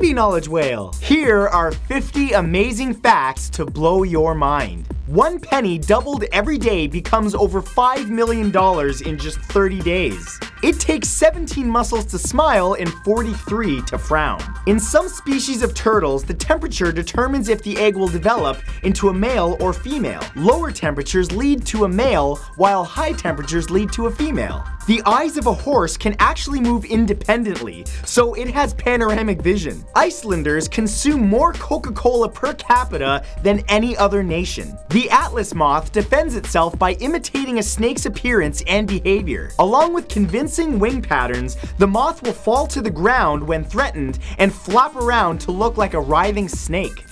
Baby Knowledge Whale. Here are 50 amazing facts to blow your mind. 1 penny doubled every day becomes over $5 million in just 30 days. It takes 17 muscles to smile and 43 to frown. In some species of turtles, the temperature determines if the egg will develop into a male or female. Lower temperatures lead to a male, while high temperatures lead to a female. The eyes of a horse can actually move independently, so it has panoramic vision. Icelanders consume more Coca-Cola per capita than any other nation. The Atlas Moth defends itself by imitating a snake's appearance and behavior. Along with convincing wing patterns, the moth will fall to the ground when threatened and flap around to look like a writhing snake.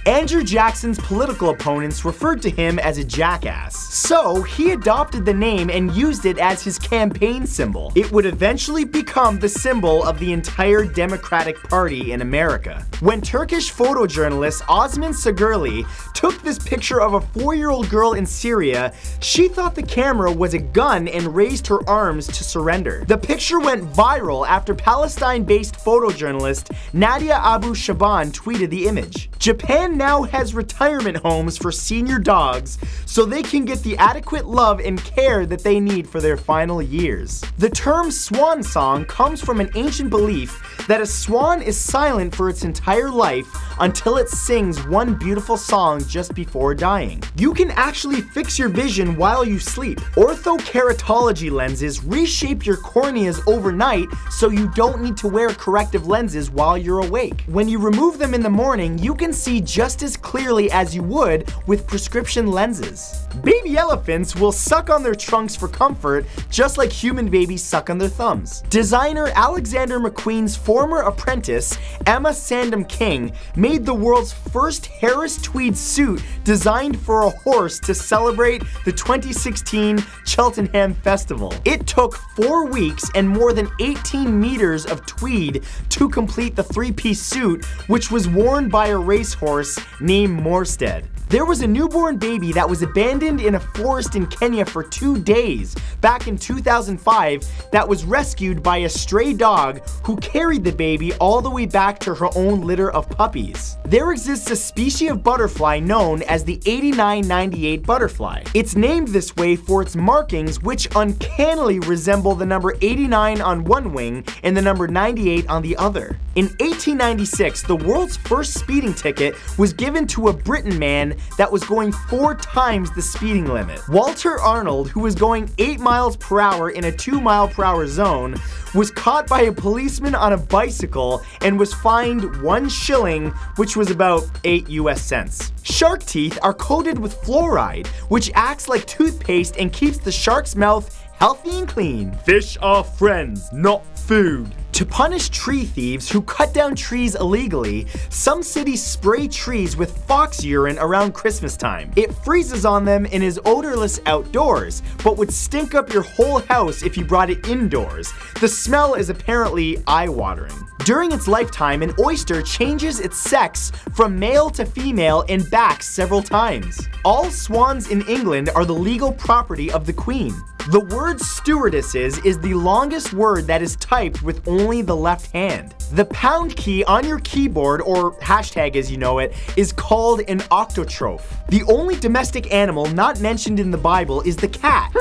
Andrew Jackson's political opponents referred to him as a jackass, so he adopted the name and used it as his campaign symbol. It would eventually become the symbol of the entire Democratic Party in America. When Turkish photojournalist Osman Sagurli took this picture of a 4-year-old girl in Syria, she thought the camera was a gun and raised her arms to surrender. The picture went viral after Palestine-based photojournalist Nadia Abu Shaban tweeted the image. Japan now has retirement homes for senior dogs so they can get the adequate love and care that they need for their final years. The term swan song comes from an ancient belief that a swan is silent for its entire life until it sings one beautiful song just before dying. You can actually fix your vision while you sleep. Orthokeratology lenses reshape your corneas overnight so you don't need to wear corrective lenses while you're awake. When you remove them in the morning, you can see just as clearly as you would with prescription lenses. Baby elephants will suck on their trunks for comfort, just like human babies suck on their thumbs. Designer Alexander McQueen's former apprentice, Emma Sandham King, made the world's first Harris tweed suit designed for a horse to celebrate the 2016 Cheltenham Festival. It took 4 weeks and more than 18 meters of tweed to complete the 3-piece suit, which was worn by a racehorse named Morstead. There was a newborn baby that was abandoned in a forest in Kenya for 2 days back in 2005 that was rescued by a stray dog who carried the baby all the way back to her own litter of puppies. There exists a species of butterfly known as the 8998 butterfly. It's named this way for its markings, which uncannily resemble the number 89 on one wing and the number 98 on the other. In 1896, the world's first speeding ticket was given to a Briton man that was going 4 times the speeding limit. Walter Arnold, who was going 8 miles per hour in a 2 mile per hour zone, was caught by a policeman on a bicycle and was fined 1 shilling, which was about 8 US cents. Shark teeth are coated with fluoride, which acts like toothpaste and keeps the shark's mouth healthy and clean. Fish are friends, not food. To punish tree thieves who cut down trees illegally, some cities spray trees with fox urine around Christmas time. It freezes on them and is odorless outdoors, but would stink up your whole house if you brought it indoors. The smell is apparently eye-watering. During its lifetime, an oyster changes its sex from male to female and back several times. All swans in England are the legal property of the Queen. The word stewardesses is the longest word that is typed with only the left hand. The pound key on your keyboard, or hashtag as you know it, is called an octotroph. The only domestic animal not mentioned in the Bible is the cat.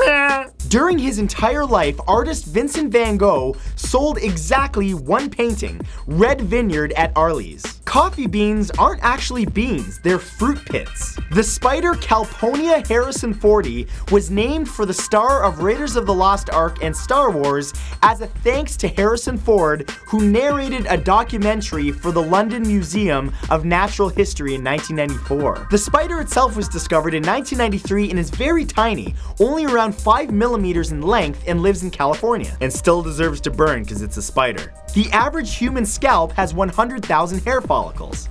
During his entire life, artist Vincent van Gogh sold exactly 1 painting, Red Vineyard at Arles. Coffee beans aren't actually beans, they're fruit pits. The spider Calpurnia harrisonfordi was named for the star of Raiders of the Lost Ark and Star Wars as a thanks to Harrison Ford, who narrated a documentary for the London Museum of Natural History in 1994. The spider itself was discovered in 1993 and is very tiny, only around 5 millimeters in length, and lives in California. And still deserves to burn because it's a spider. The average human scalp has 100,000 hair follicles.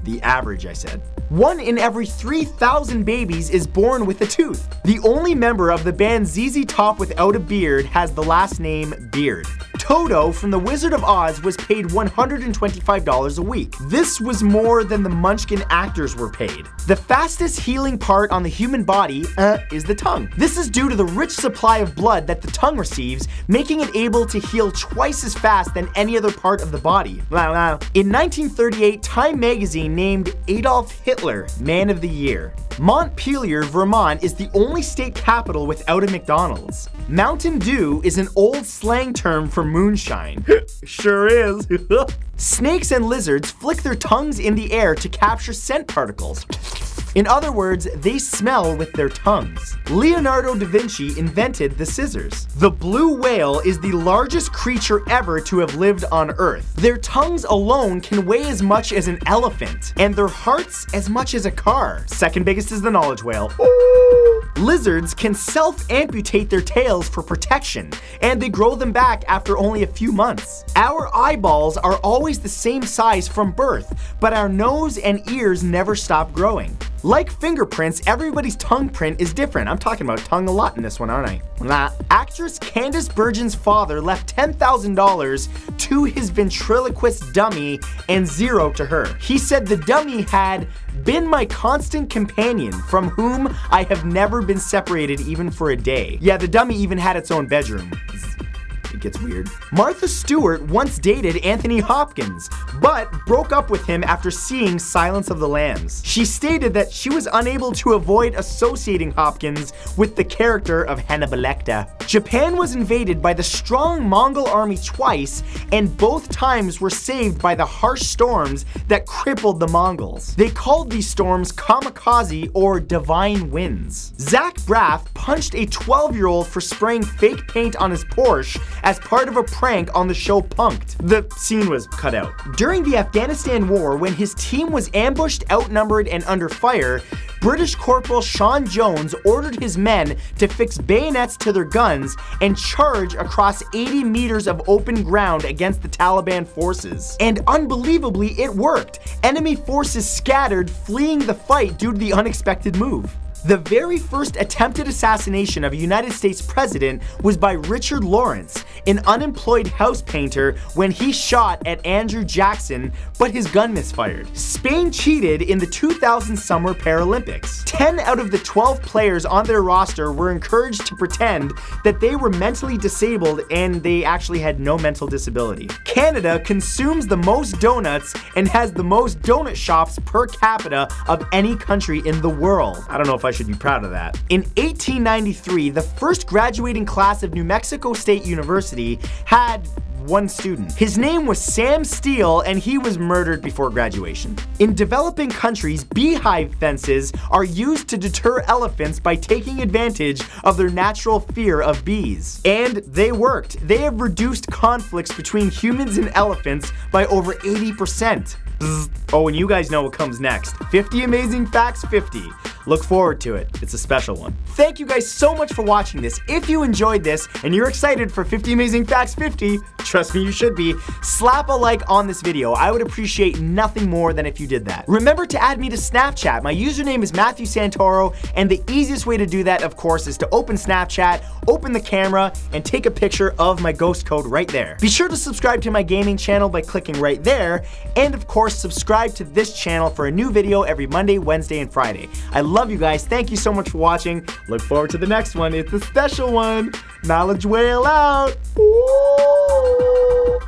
The average, I said. 1 in every 3,000 babies is born with a tooth. The only member of the band ZZ Top without a beard has the last name Beard. Toto from The Wizard of Oz was paid $125 a week. This was more than the Munchkin actors were paid. The fastest healing part on the human body is the tongue. This is due to the rich supply of blood that the tongue receives, making it able to heal twice as fast than any other part of the body. In 1938, Time magazine named Adolf Hitler Man of the Year. Montpelier, Vermont is the only state capital without a McDonald's. Mountain Dew is an old slang term for moonshine. Sure is. Snakes and lizards flick their tongues in the air to capture scent particles. In other words, they smell with their tongues. Leonardo da Vinci invented the scissors. The blue whale is the largest creature ever to have lived on Earth. Their tongues alone can weigh as much as an elephant, and their hearts as much as a car. Second biggest is the knowledge whale. Lizards can self-amputate their tails for protection, and they grow them back after only a few months. Our eyeballs are always the same size from birth, but our nose and ears never stop growing. Like fingerprints, everybody's tongue print is different. I'm talking about tongue a lot in this one, aren't I? Actress Candice Bergen's father left $10,000 to his ventriloquist dummy and $0 to her. He said the dummy had been my constant companion, from whom I have never been separated even for a day. Yeah, the dummy even had its own bedroom. It gets weird. Martha Stewart once dated Anthony Hopkins, but broke up with him after seeing Silence of the Lambs. She stated that she was unable to avoid associating Hopkins with the character of Hannibal Lecter. Japan was invaded by the strong Mongol army twice, and both times were saved by the harsh storms that crippled the Mongols. They called these storms kamikaze or divine winds. Zach Braff punched a 12-year-old for spraying fake paint on his Porsche as part of a prank on the show Punk'd. The scene was cut out. During the Afghanistan War, when his team was ambushed, outnumbered, and under fire, British Corporal Sean Jones ordered his men to fix bayonets to their guns and charge across 80 meters of open ground against the Taliban forces. And unbelievably, it worked. Enemy forces scattered, fleeing the fight due to the unexpected move. The very first attempted assassination of a United States president was by Richard Lawrence, an unemployed house painter, when he shot at Andrew Jackson, but his gun misfired. Spain cheated in the 2000 Summer Paralympics. 10 out of the 12 players on their roster were encouraged to pretend that they were mentally disabled and they actually had no mental disability. Canada consumes the most donuts and has the most donut shops per capita of any country in the world. I don't know if I should be proud of that. In 1893, the first graduating class of New Mexico State University had one student. His name was Sam Steele, and he was murdered before graduation. In developing countries, beehive fences are used to deter elephants by taking advantage of their natural fear of bees. And they worked. They have reduced conflicts between humans and elephants by over 80%. Oh, and you guys know what comes next. 50 Amazing Facts 50. Look forward to it. It's a special one. Thank you guys so much for watching this. If you enjoyed this and you're excited for 50 Amazing Facts 50, trust me, you should be, slap a like on this video. I would appreciate nothing more than if you did that. Remember to add me to Snapchat. My username is Matthew Santoro, and the easiest way to do that, of course, is to open Snapchat, open the camera, and take a picture of my ghost code right there. Be sure to subscribe to my gaming channel by clicking right there, and of course, subscribe to this channel for a new video every Monday, Wednesday, and Friday. I love you guys. Thank you so much for watching. Look forward to the next one. It's a special one. Knowledge Whale out. Ooh.